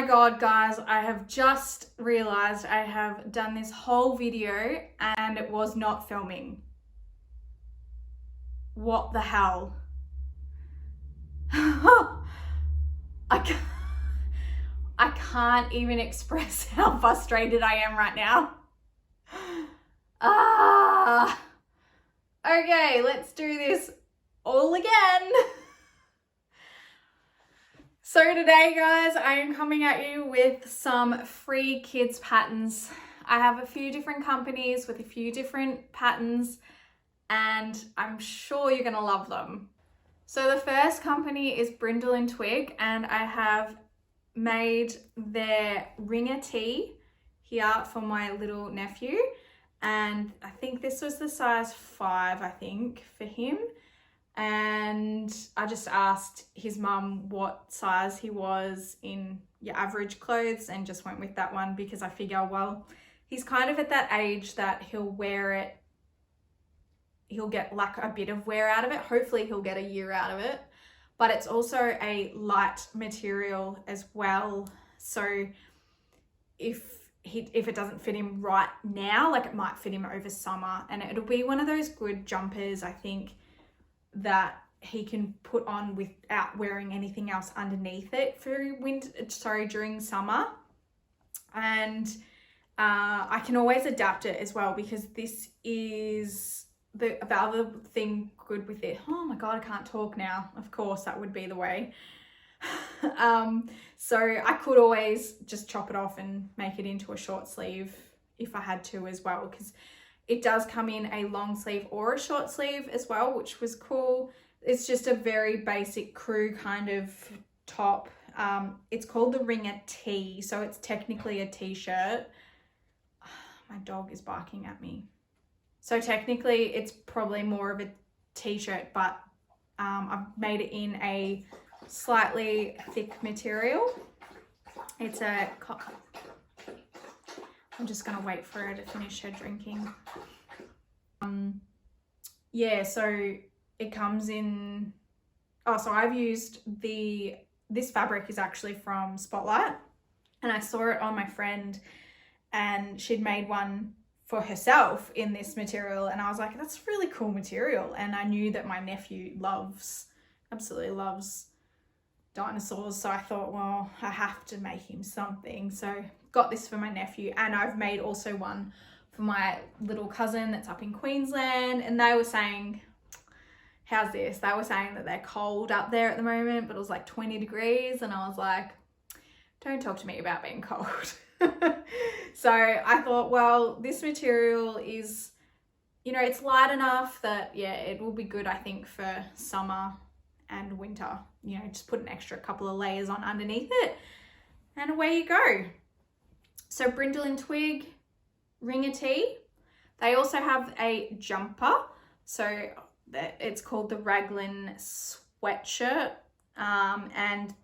my God, guys, I have just realized I have done this whole video and it was not filming. What the hell? I can't even express how frustrated I am right now. Okay, let's do this all again. So today, guys, I am coming at you with some free kids patterns. I have a few different companies with a few different patterns, and I'm sure you're gonna love them. So the first company is Brindle and Twig, and I have made their ringer tee here for my little nephew. And I think this was the size 5, I think, for him. And I just asked his mum what size he was in your average clothes and just went with that one because I figure, well, he's kind of at that age that he'll wear it. He'll get like a bit of wear out of it. Hopefully he'll get a year out of it. But it's also a light material as well. So if it doesn't fit him right now, like it might fit him over summer, and it'll be one of those good jumpers, I think, that he can put on without wearing anything else underneath it during summer. And I can always adapt it as well, because this is the other thing good with it. Oh my God, I can't talk now. Of course, that would be the way. So I could always just chop it off and make it into a short sleeve if I had to as well, because it does come in a long sleeve or a short sleeve as well, which was cool. It's just a very basic crew kind of top. It's called the ringer tee, so it's technically a t-shirt. My dog is barking at me. So technically it's probably more of a t-shirt, but I've made it in a slightly thick material. It's a... I'm just going to wait for her to finish her drinking. Yeah, so it comes in... Oh, so I've used this fabric is actually from Spotlight, and I saw it on my friend and she'd made one for herself in this material, and I was like, that's really cool material. And I knew that my nephew absolutely loves dinosaurs, so I thought, well, I have to make him something. So got this for my nephew, and I've made also one for my little cousin that's up in Queensland, and they were saying, how's this? They were saying that they're cold up there at the moment, but it was like 20 degrees, and I was like, don't talk to me about being cold. So I thought, well, this material is, it's light enough that, yeah, it will be good, I think, for summer and winter. Just put an extra couple of layers on underneath it, and away you go. So Brindle and Twig ringer tee. They also have a jumper, so it's called the Raglan Sweatshirt, and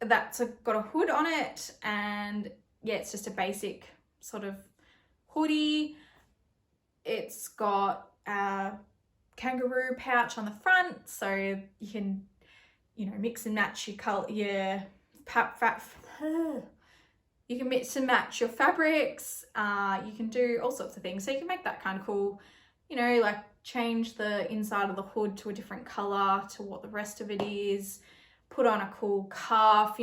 that's got a hood on it, and yeah, it's just a basic sort of hoodie. It's got a kangaroo pouch on the front, so you can mix and match your color, you can mix and match your fabrics. You can do all sorts of things, so you can make that kind of cool, like change the inside of the hood to a different color to what the rest of it is, put on a cool cuff,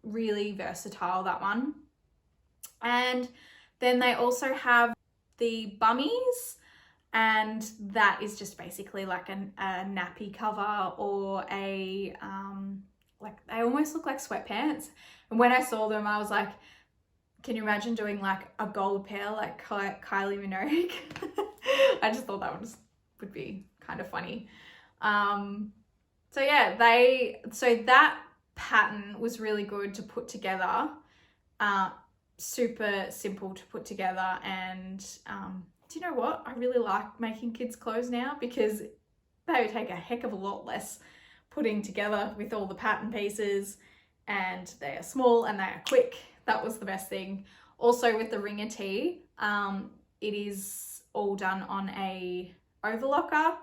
really versatile, that one. And then they also have the bummies, and that is just basically like a nappy cover, or a like, they almost look like sweatpants. And when I saw them, I was like, can you imagine doing like a gold pair like Kylie Minogue? I just thought that would be kind of funny. So yeah, that pattern was really good to put together. Super simple to put together, and do you know what? I really like making kids' clothes now, because they take a heck of a lot less putting together with all the pattern pieces, and they are small and they are quick. That was the best thing. Also with the ringer tee, it is all done on a overlocker.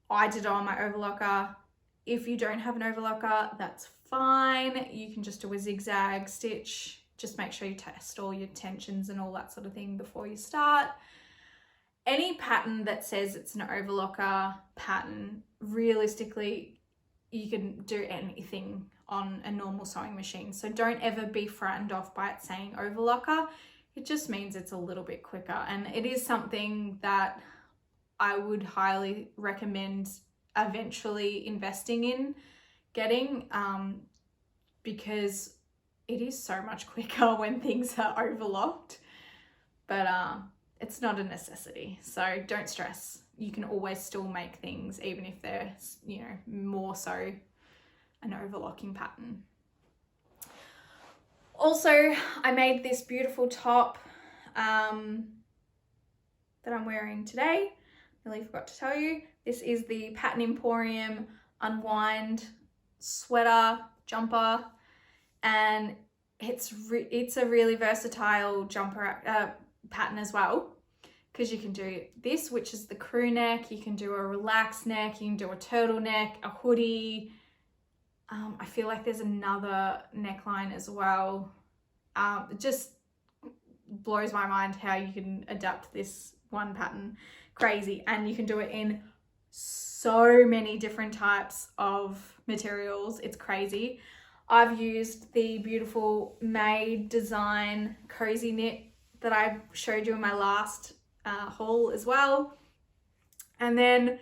I did it on my overlocker. If you don't have an overlocker, that's fine. You can just do a zigzag stitch. Just make sure you test all your tensions and all that sort of thing before you start. Any pattern that says it's an overlocker pattern, realistically, you can do anything on a normal sewing machine. So don't ever be frightened off by it saying overlocker. It just means it's a little bit quicker. And it is something that I would highly recommend eventually investing in getting, because it is so much quicker when things are overlocked. But it's not a necessity, so don't stress. You can always still make things even if they're, you know, more so an overlocking pattern. Also, I made this beautiful top that I'm wearing today. Nearly forgot to tell you. This is the Pattern Emporium Unwind sweater jumper, and it's a really versatile jumper pattern as well, because you can do this, which is the crew neck, you can do a relaxed neck, you can do a turtleneck, a hoodie. I feel like there's another neckline as well. It just blows my mind how you can adapt this one pattern. Crazy. And you can do it in so many different types of materials. It's crazy. I've used the beautiful Made Design cozy knit that I showed you in my last haul as well. And then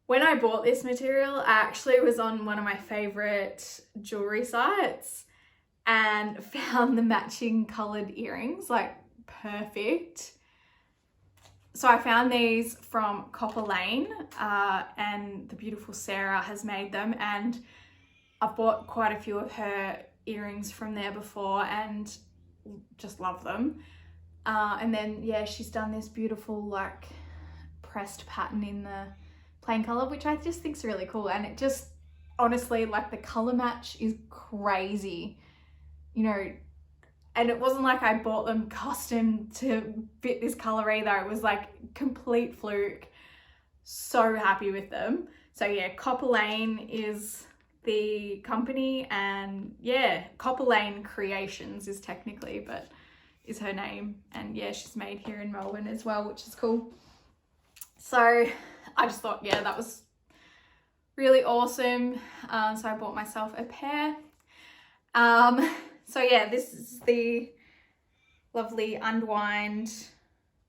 when I bought this material, I actually was on one of my favorite jewelry sites and found the matching colored earrings, like perfect. So I found these from Copper Lane, and the beautiful Sarah has made them, and I've bought quite a few of her earrings from there before and just love them. And then, yeah, she's done this beautiful like pressed pattern in the plain color, which I just think is really cool. And it just, honestly, like the color match is crazy, you know. And it wasn't like I bought them custom to fit this color either. It was like complete fluke. So happy with them. So yeah, Copper Lane is the company, and yeah, Copper Lane Creations is technically, but is her name. And yeah, she's made here in Melbourne as well, which is cool. So I just thought, yeah, that was really awesome. So I bought myself a pair. So yeah, this is the lovely Unwind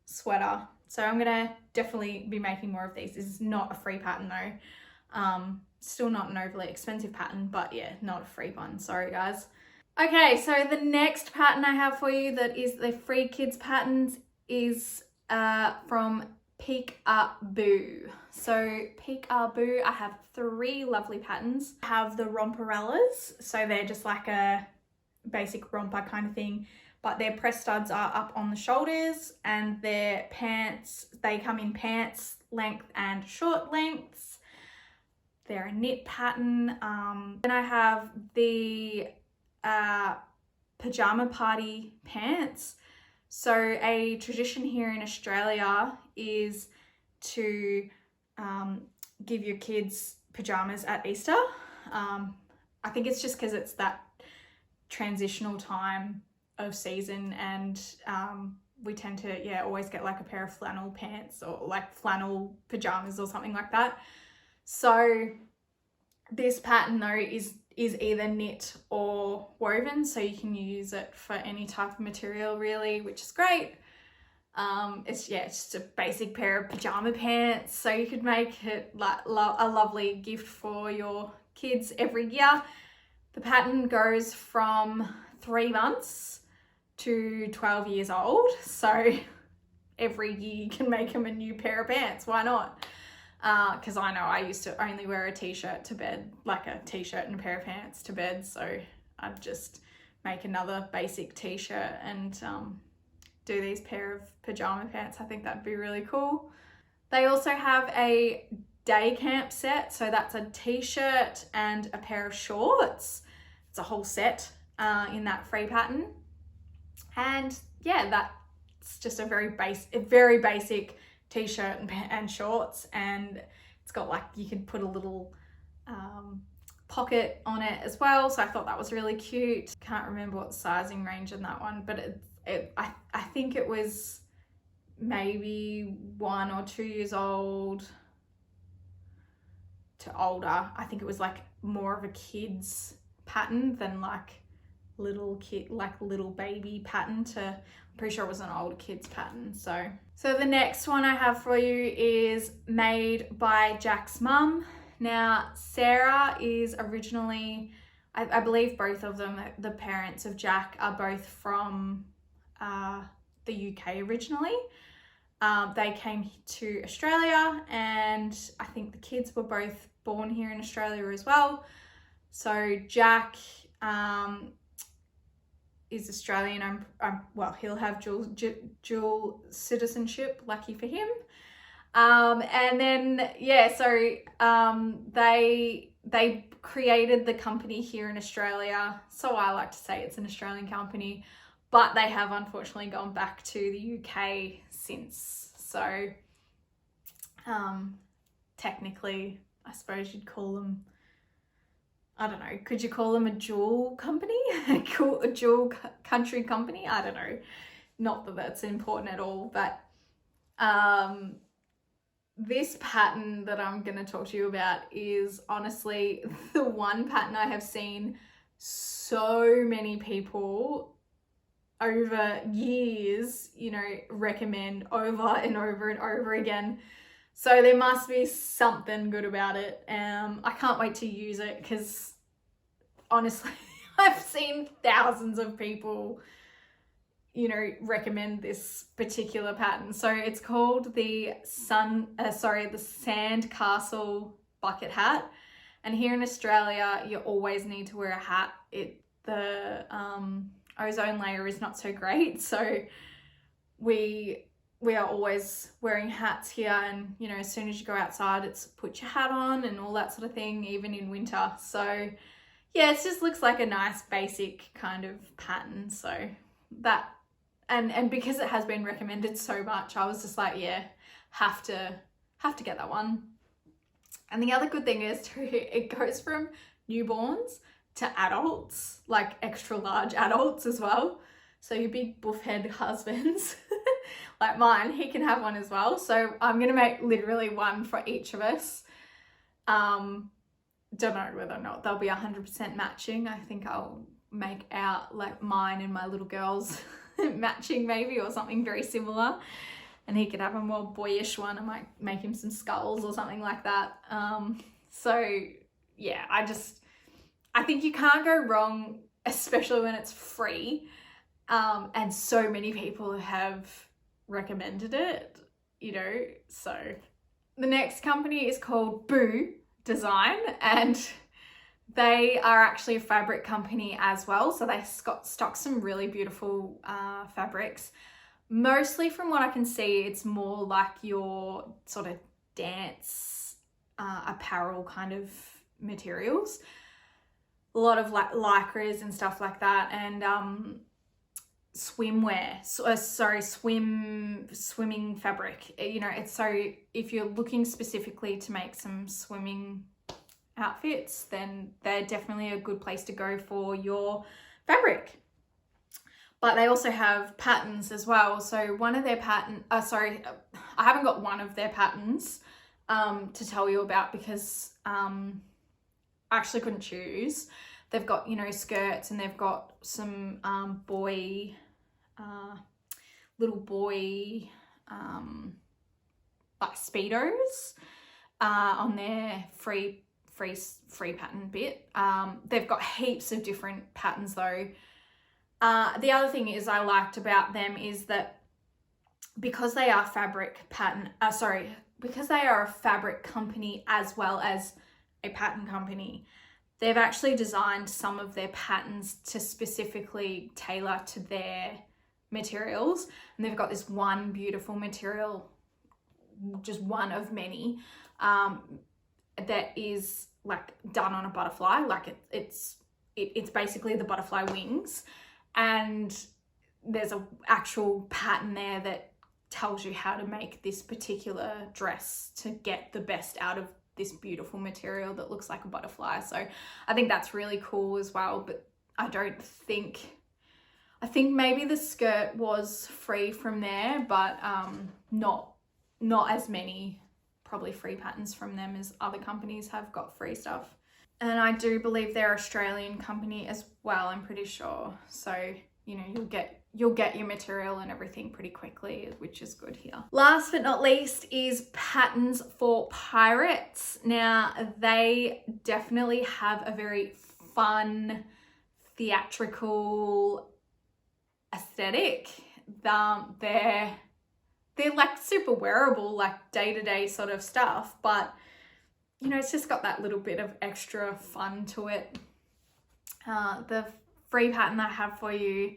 sweater. So I'm gonna definitely be making more of these. This is not a free pattern though. Still not an overly expensive pattern, but yeah, not a free one. Sorry guys. Okay, so the next pattern I have for you that is the free kids patterns is from Peek-a-Boo. So Peek-a-Boo, I have 3 lovely patterns. I have the Romperellas, so they're just like a basic romper kind of thing, but their press studs are up on the shoulders, and their pants, they come in pants length and short lengths. They're a knit pattern. Then I have the pajama party pants. So a tradition here in Australia is to give your kids pajamas at Easter. I think it's just because it's that transitional time of season, and we tend to, yeah, always get like a pair of flannel pants or like flannel pajamas or something like that. So this pattern though is either knit or woven, so you can use it for any type of material really, which is great. It's just a basic pair of pajama pants, so you could make it like a lovely gift for your kids every year. The pattern goes from 3 months to 12 years old, so every year you can make them a new pair of pants. Why not? Because I know I used to only wear a t-shirt to bed, like a t-shirt and a pair of pants to bed, so I'd just make another basic t-shirt and do these pair of pajama pants. I think that'd be really cool. They also have a day camp set, so that's a t-shirt and a pair of shorts. It's a whole set in that free pattern. And yeah, that's just a very basic t-shirt and shorts, and it's got like, you could put a little pocket on it as well, so I thought that was really cute. Can't remember what sizing range in that one, but I think it was maybe 1 or 2 years old to older. I think it was like more of a kid's pattern than like little baby pattern I'm pretty sure it was an older kid's pattern. So the next one I have for you is made by Jack's mum. Now Sarah is originally, I believe both of them, the parents of Jack, are both from the UK originally. They came to Australia, and I think the kids were both born here in Australia as well. So Jack is Australian. Well, he'll have dual citizenship, lucky for him. And then they created the company here in Australia. So I like to say it's an Australian company, but they have unfortunately gone back to the UK since. So technically, I suppose you'd call them, I don't know, could you call them a dual company? A dual country company? I don't know. Not that that's important at all, but this pattern that I'm going to talk to you about is honestly the one pattern I have seen so many people over years, you know, recommend over and over and over again. So there must be something good about it. I can't wait to use it because honestly, I've seen thousands of people, you know, recommend this particular pattern. So it's called the Sandcastle bucket hat. And here in Australia, you always need to wear a hat. The ozone layer is not so great. So we are always wearing hats here, and you know, as soon as you go outside, it's put your hat on and all that sort of thing, even in winter. So yeah, it just looks like a nice basic kind of pattern. So that, and because it has been recommended so much, I was just like, yeah, have to get that one. And the other good thing is too, it goes from newborns to adults, like extra large adults as well. So your big buffhead husbands like mine, he can have one as well. So I'm gonna make literally one for each of us. Don't know whether or not they'll be 100% matching. I think I'll make out like mine and my little girls matching maybe, or something very similar. And he could have a more boyish one. I might make him some skulls or something like that. So yeah, I think you can't go wrong, especially when it's free. And so many people have recommended it, you know. So the next company is called Boo Design, and they are actually a fabric company as well. So they stock some really beautiful fabrics. Mostly from what I can see, it's more like your sort of dance apparel kind of materials. A lot of like lycras and stuff like that, and swimwear, swimming fabric. You know, it's so if you're looking specifically to make some swimming outfits, then they're definitely a good place to go for your fabric. But they also have patterns as well. So one of their I haven't got one of their patterns to tell you about because I actually couldn't choose. They've got, you know, skirts, and they've got some little boy like speedos on their free pattern bit. They've got heaps of different patterns though. The other thing is I liked about them is that because they are because they are a fabric company as well as a pattern company, they've actually designed some of their patterns to specifically tailor to their materials. And they've got this one beautiful material, just one of many, that is like done on a butterfly. Like it's basically the butterfly wings. And there's an actual pattern there that tells you how to make this particular dress to get the best out of this beautiful material that looks like a butterfly. So I think that's really cool as well, but I think maybe the skirt was free from there, but not as many probably free patterns from them as other companies have got free stuff. And I do believe they're Australian company as well, I'm pretty sure. So, you know, you'll get your material and everything pretty quickly, which is good here. Last but not least is patterns for pirates. Now, they definitely have a very fun, theatrical aesthetic. They're like super wearable, like day-to-day sort of stuff, but you know, it's just got that little bit of extra fun to it. The free pattern I have for you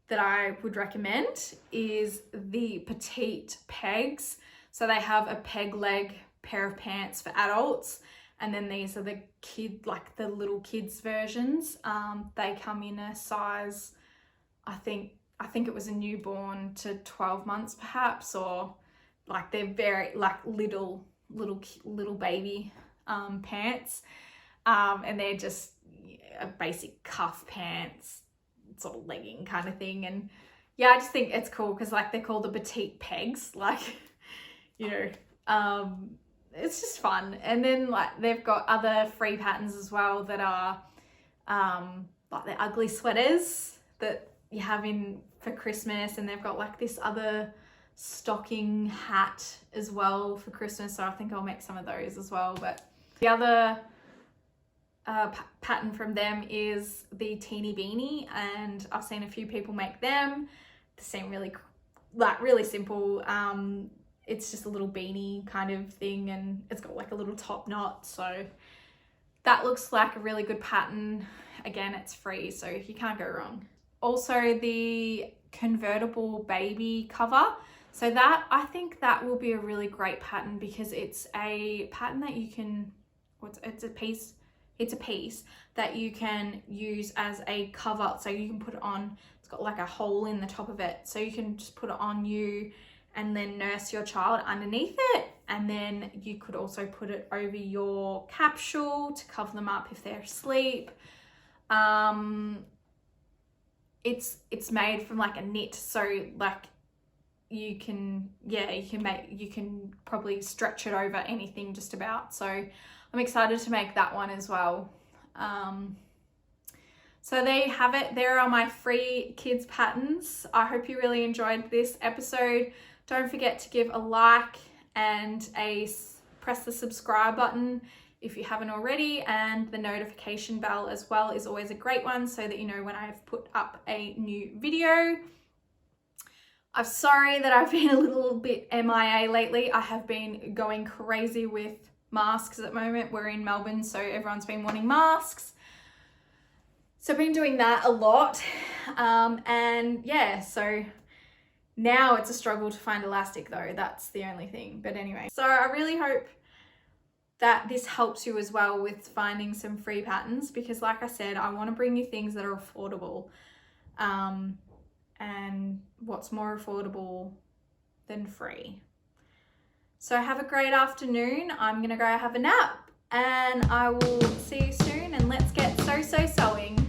that I would recommend is the petite pegs. So they have a peg leg pair of pants for adults, and then these are the the little kids versions. They come in a size, I think it was a newborn to 12 months perhaps, or like they're very like little baby pants, and they're just a basic cuff pants, sort of legging kind of thing. And yeah, I just think it's cool because like they're called the petite pegs, like, you know, it's just fun. And then like they've got other free patterns as well that are like the ugly sweaters that you have in for Christmas, and they've got like this other stocking hat as well for Christmas, so I think I'll make some of those as well. But the other pattern from them is the teeny beanie, and I've seen a few people make them. They seem really simple. It's just a little beanie kind of thing, and it's got like a little top knot, so that looks like a really good pattern. Again, it's free, so you can't go wrong. Also, the convertible baby cover. So that, I think that will be a really great pattern because it's a pattern that you can, it's a piece that you can use as a cover. So you can put it on, it's got like a hole in the top of it. So you can just put it on you and then nurse your child underneath it. And then you could also put it over your capsule to cover them up if they're asleep. It's made from like a knit, so like you can probably stretch it over anything just about. So I'm excited to make that one as well. So there you have it. There are my free kids patterns. I hope you really enjoyed this episode. Don't forget to give a like and press the subscribe button if you haven't already, and the notification bell as well is always a great one so that you know when I've put up a new video. I'm sorry that I've been a little bit MIA lately. I have been going crazy with masks at the moment. We're in Melbourne, so everyone's been wanting masks. So I've been doing that a lot. And yeah, so now it's a struggle to find elastic though. That's the only thing. But anyway, so I really hope that this helps you as well with finding some free patterns, because like I said, I want to bring you things that are affordable. And what's more affordable than free? So have a great afternoon. I'm gonna go have a nap, and I will see you soon, and let's get so sewing.